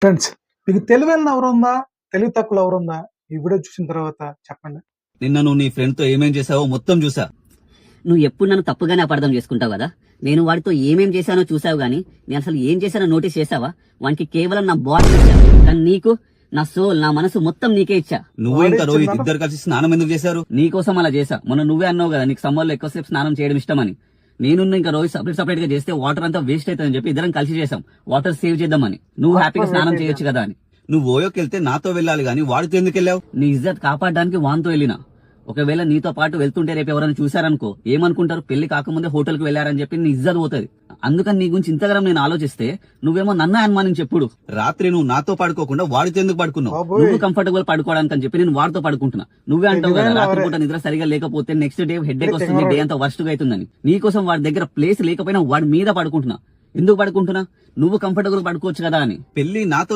Friends, మీకు తెలివైన ఎవరుందా, తెలివి తక్కువ ఎవరుందా? ఈ వీడియో చూసిన తర్వాత చెప్పండి. నిన్న నువ్వు నీ ఫ్రెండ్ తో ఏమేం చేసావో మొత్తం చూసా. నువ్వు ఎప్పుడు నన్ను తప్పుగానే అపార్థం చేసుకుంటావు కదా. నేను వాడితో ఏమేం చేశానో చూసావు గానీ నేను అసలు ఏం చేశానో నోటీస్ చేసావా? వానికి కేవలం నా బాడీ ఇచ్చా, కానీ నీకు నా సోల్, నా మనసు మొత్తం నీకే ఇచ్చా. నువ్వు ఇంకా రోహిత్ ఇద్దరు కలిసి స్నానం ఎందుకు చేశారు? నీకోసం అలా చేశా. మొన్న నువ్వే అన్నావు కదా నీకు సమ్మర్ లో ఎక్కువసేపు స్నానం చేయడం ఇష్టమని. నేను ఇంకా రోహిత్ సపరేట్ గా చేస్తే వాటర్ అంతా వేస్ట్ అవుతుందని చెప్పి ఇద్దరం కలిసి చేసాం, వాటర్ సేవ్ చేద్దామని. నువ్వు హ్యాపీగా స్నానం చేయొచ్చు కదా అని. నువ్వు ఓయోకి వెళ్తే నాతో వెళ్ళాలి గానీ వాడితో ఎందుకు వెళ్ళావు? నీ ఇజ్జత్ కాపాడడానికి వాన్తో వెళ్ళినా. ఒకవేళ నీతో పాటు వెళ్తుంటే రేపు ఎవరైనా చూసారనుకో ఏమనుకుంటారు, పెళ్లి కాకముందే హోటల్ కి వెళ్లారని చెప్పి నీ ఇజ్జత్ పోతుంది. అందుకని నీ గురించి ఇంతగానం నేను ఆలోచిస్తే నువ్వేమో నన్ను అనుమానించి చెప్పుడు. రాత్రి నువ్వు నాతో పడుకోకుండా వాడితో ఎందుకు పడుకున్నావు? బాబోయ్. నువ్వు కంఫర్టబుల్ పడుకోవడానికి అని చెప్పి నేను వాడితో పడుకుంటున్నా. నువ్వే అంటావు కదా రాత్రి పూట నిద్ర సరిగా లేకపోతే నెక్స్ట్ డే హెడ్ఏక్ వస్తుంది, డే అంతా వర్స్ట్ గా అవుతుందని. నీకోసం వాడి దగ్గర ప్లేస్ లేకపోయినా వాడి మీద పడుకుంటున్నా. ఎందుకు పడుకుంటున్నా? నువ్వు కంఫర్టబుల్ పడుకోవచ్చు కదా అని. పెళ్లి నాతో